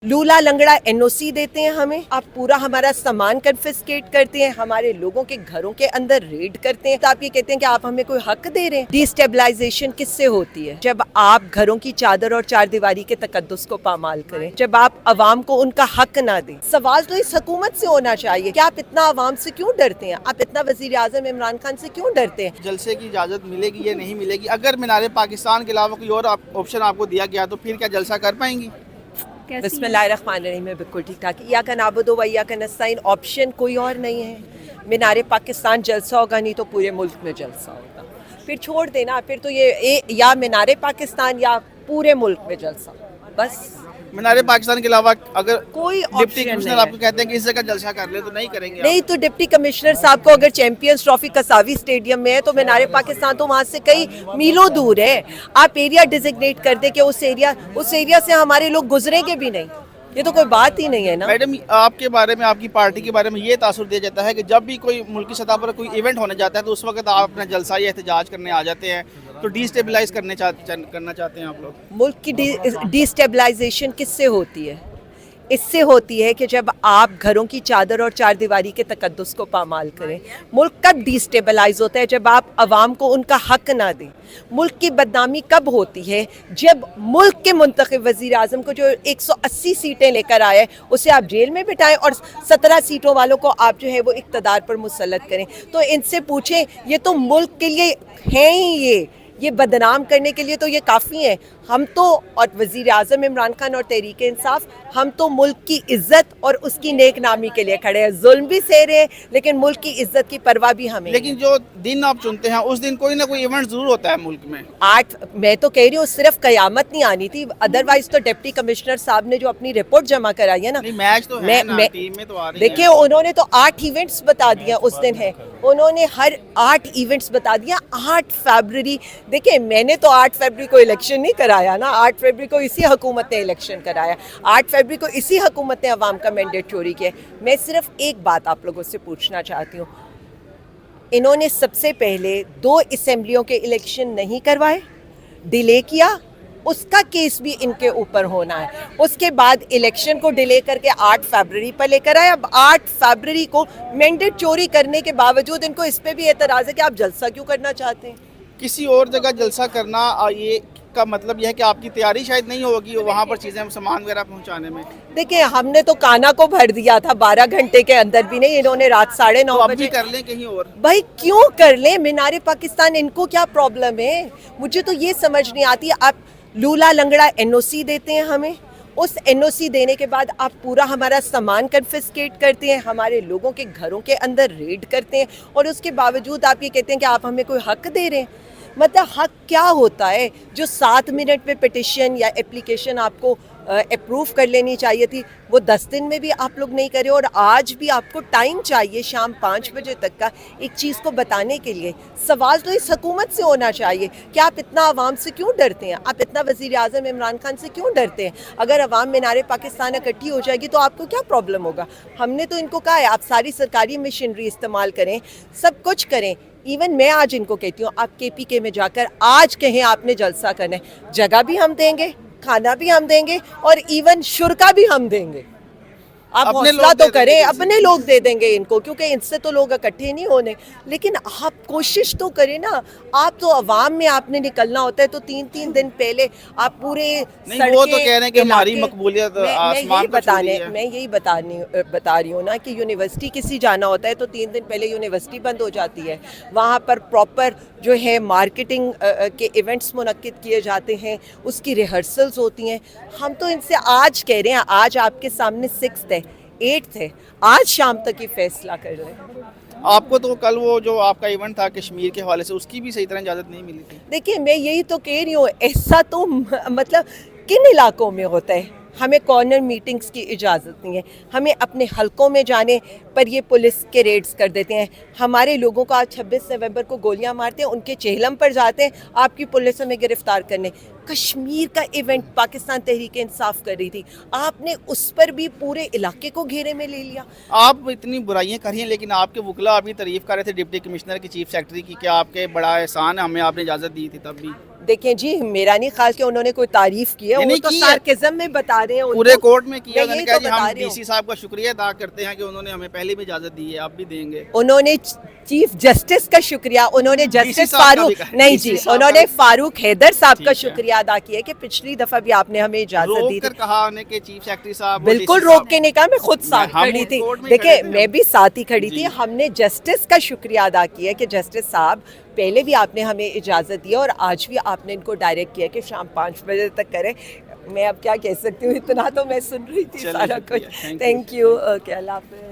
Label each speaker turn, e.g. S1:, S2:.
S1: लूला लंगड़ा एनओसी देते हैं हमें, आप पूरा हमारा सामान कन्फिस्केट करते हैं, हमारे लोगों के घरों के अंदर रेड करते हैं, तो आप ये कहते हैं कि आप हमें कोई हक दे रहे हैं। डिस्टेबलाइजेशन किससे होती है? जब आप घरों की चादर और चार दीवारी के तकद्दुस को पामाल करें, जब आप अवाम को उनका हक ना दें। सवाल तो इस हुकूमत से होना चाहिए कि आप इतना अवाम से क्यों डरते हैं, आप इतना वजीर आजम इमरान खान से क्यों डरते हैं?
S2: जलसे की इजाज़त मिलेगी या नहीं मिलेगी? अगर मीनार पाकिस्तान के अलावा कोई और ऑप्शन आपको दिया गया तो फिर क्या जलसा कर पाएंगी?
S1: बिस्मिल्लाहिर्रहमानिर्रहीम में बिल्कुल ठीक ठाक। या का नाबुदो व या का नस्ताइन, ऑप्शन कोई और नहीं है। मीनार पाकिस्तान जलसा होगा, नहीं तो पूरे मुल्क में जलसा होगा। फिर छोड़ देना, फिर तो ये या मीनार पाकिस्तान या पूरे मुल्क में जलसा, बस।
S2: मीनार पाकिस्तान के अलावा अगर
S1: कोई
S2: डिप्टी
S1: ऑप्शन
S2: कमिश्नर
S1: नहीं
S2: आपको कहते हैं कि इस जगह जलसा कर ले तो नहीं करेंगे?
S1: नहीं तो डिप्टी कमिश्नर साहब को अगर चैंपियंस ट्रॉफी कसावी स्टेडियम में है तो मीनार पाकिस्तान तो वहाँ से कई मीलों दूर है। आप एरिया डिजिग्नेट कर दे कि उस एरिया से हमारे लोग गुजरेंगे भी नहीं, ये तो कोई बात ही नहीं है ना।
S2: मैडम, आपके बारे में, आपकी पार्टी के बारे में ये तासुर दिया जाता है कि जब भी कोई मुल्क की सतह पर कोई इवेंट होने जाता है तो उस वक्त आप अपना जलसा या एहतजाज करने आ जाते हैं, तो डिस्टेबलाइज करना चाहते हैं आप लोग।
S1: मुल्क की डिस्टेबलाइजेशन किससे होती है? इससे होती है कि जब आप घरों की चादर और चार दीवारी के तकद्दुस को पामाल करें। मुल्क कब डिस्टेबलाइज होता है? जब आप अवाम को उनका हक ना दें। मुल्क की बदनामी कब होती है? जब मुल्क के मुंतखब वज़ीर आज़म को जो 180 सीटें लेकर आए उसे आप जेल में बिठाएं और 17 सीटों वालों को आप जो है वो इक़्तिदार पर मुसल्लत करें। तो इनसे पूछें, ये तो मुल्क के लिए हैं ही, ये बदनाम करने के लिए तो ये काफ़ी है। हम तो, और वज़ीर आज़म इमरान खान और तहरीक इंसाफ, हम तो मुल्क की इज्जत और उसकी नेक नामी के लिए खड़े हैं। जुल्म भी सह रहे हैं लेकिन मुल्क की इज्जत की परवाह भी हमें।
S2: लेकिन जो दिन आप चुनते हैं उस दिन कोई ना कोई इवेंट जरूर होता है मुल्क में।
S1: मैं तो कह रही हूँ सिर्फ कयामत नहीं आनी थी, अदरवाइज तो डिप्टी कमिश्नर साहब ने जो अपनी रिपोर्ट जमा कराई है ना,
S2: नहीं, मैच तो है ना, टीम में तो आ रही है।
S1: देखिए उन्होंने तो 8 इवेंट्स बता दिया उस दिन है, उन्होंने हर 8 इवेंट्स बता दिया। 8 फरवरी, देखिए मैंने तो 8 फरवरी को इलेक्शन नहीं कराया ना, 8 फरवरी को इसी हुकूमत ने इलेक्शन कराया, 8 फरवरी को इसी हुकूमत ने अवाम का मैंडेट चोरी किया। मैं सिर्फ एक बात आप लोगों से पूछना चाहती हूँ, इन्होंने सबसे पहले 2 असेंबलियों के इलेक्शन नहीं करवाए, डिले किया, उसका केस भी इनके ऊपर होना है। उसके बाद इलेक्शन को डिले करके 8 फरवरी पर लेकर आए। अब 8 फरवरी को मैंडेट चोरी करने के बावजूद इनको इस पे भी एतराज़ है कि आप जलसा क्यों करना चाहते हैं।
S2: किसी और जगह जलसा करना, ये का मतलब यह है कि आपकी तैयारी शायद नहीं होगी वहाँ पर चीज़ें, सामान वगैरह पहुँचाने में।
S1: देखिए हमने तो काना को भर दिया था 12 घंटे के अंदर भी नहीं, इन्होंने रात 9:30 बजे
S2: कर लें कहीं और।
S1: भाई क्यों कर लें? मीनार पाकिस्तान, इनको क्या प्रॉब्लम है? मुझे तो ये समझ नहीं आती। आप लूला लंगड़ा एनओसी देते हैं हमें, उस एनओसी देने के बाद आप पूरा हमारा सामान कन्फिस्केट करते हैं, हमारे लोगों के घरों के अंदर रेड करते हैं और उसके बावजूद आप ये कहते हैं कि आप हमें कोई हक दे रहे हैं। मतलब हक क्या होता है? जो 7 मिनट में पिटिशन या एप्लीकेशन आपको अप्रूव कर लेनी चाहिए थी, वो 10 दिन में भी आप लोग नहीं करे। और आज भी आपको टाइम चाहिए शाम 5 बजे तक का एक चीज़ को बताने के लिए। सवाल तो इस हुकूमत से होना चाहिए कि आप इतना अवाम से क्यों डरते हैं, आप इतना वज़ीर आज़म इमरान खान से क्यों डरते हैं? अगर अवाम मीनार पाकिस्तान इकट्ठी हो जाएगी तो आपको क्या प्रॉब्लम होगा? हमने तो इनको कहा है आप सारी सरकारी मशीनरी इस्तेमाल करें, सब कुछ करें। इवन मैं आज इनको कहती हूँ, आप KPK में जाकर आज कहें आपने जलसा करना है, जगह भी हम देंगे, खाना भी हम देंगे और इवन शुल्क भी हम देंगे। आप हौसला तो करें, अपने लोग दे देंगे इनको, क्योंकि इनसे तो लोग इकट्ठे नहीं होने। लेकिन आप कोशिश तो करें ना। आप तो अवाम में आपने निकलना होता है तो 3-3 दिन पहले आप पूरे
S2: नहीं, वो तो कह रहे हैं कि हमारी मकबूलियत आसमान पर छू रही है।
S1: मैं यही बता रही हूँ ना कि यूनिवर्सिटी किसी जाना होता है तो 3 दिन पहले यूनिवर्सिटी बंद हो जाती है। वहाँ पर प्रॉपर जो है मार्केटिंग के इवेंट्स मुनक्किद किए जाते हैं, उसकी रिहर्सल्स होती हैं। हम तो इनसे आज कह रहे हैं, आज आपके सामने 6th है, 8th है, आज शाम तक ही फैसला कर रहे हैं।
S2: आपको तो कल वो जो आपका इवेंट था कश्मीर के हवाले से, उसकी भी सही तरह इजाज़त नहीं मिली थी।
S1: देखिए मैं यही तो कह रही हूँ, ऐसा तो मतलब किन इलाकों में होता है? हमें कॉर्नर मीटिंग्स की इजाज़त नहीं है, हमें अपने हलकों में जाने पर ये पुलिस के रेड्स कर देते हैं। हमारे लोगों को आज 26 नवंबर को गोलियां मारते हैं, उनके चेहलम पर जाते हैं आपकी पुलिस हमें गिरफ्तार करने। कश्मीर का इवेंट पाकिस्तान तहरीक इंसाफ कर रही थी, आपने उस पर भी पूरे इलाके को घेरे में ले लिया।
S2: आप इतनी बुराइयां कर रही हैं लेकिन आपके वकला अभी तारीफ कर रहे थे डिप्टी कमिश्नर की, चीफ सेक्रेटरी की, क्या आपके बड़ा एहसान है, हमें आपने इजाज़त दी थी तब भी।
S1: देखें जी, मेरा नहीं ख्याल कि उन्होंने कोई तारीफ की है, वो
S2: नहीं
S1: तो
S2: की है।
S1: सार्केज्म में बता रहे हैं उनको।
S2: पूरे कोर्ट में किया,
S1: मैं
S2: उन्होंने
S1: यही
S2: कहा
S1: तो
S2: जी
S1: बता
S2: हम
S1: रही हूँ।
S2: डीसी साहब का शुक्रिया अदा करते हैं कि उन्होंने हमें पहले भी इजाजत दी है, आप भी देंगे।
S1: उन्होंने चीफ जस्टिस का शुक्रिया, उन्होंने जस्टिस
S2: साहब का
S1: फारूक
S2: भी कहा,
S1: नहीं
S2: डीसी
S1: जी,
S2: साहब
S1: उन्होंने
S2: का-
S1: फारूक हैदर साहब का
S2: ठीक है।
S1: शुक्रिया अदा किया कि पिछली दफा भी आपने हमें इजाजत दी
S2: रोक
S1: थी।
S2: कर कहा उन्हें कि चीफ सेक्रेटरी साहब,
S1: बिल्कुल
S2: DC
S1: रोक
S2: साहब-
S1: के नहीं कहा, मैं खुद साथ
S2: हम
S1: खड़ी थी।
S2: कोर्ट में
S1: देखिए
S2: खड़े थे
S1: मैं
S2: हम।
S1: भी साथ ही खड़ी
S2: जी।
S1: थी। हमने जस्टिस का शुक्रिया अदा किया कि जस्टिस साहब पहले भी आपने हमें इजाज़त दी और आज भी आपने इनको डायरेक्ट किया कि शाम 5 बजे तक करें। मैं अब क्या कह सकती हूँ, इतना तो मैं सुन रही थी
S2: चलिए,
S1: सारा
S2: शुक्रिया,
S1: कुछ।
S2: thank you।
S1: Thank you. Okay, अल्लाह हाफिज़।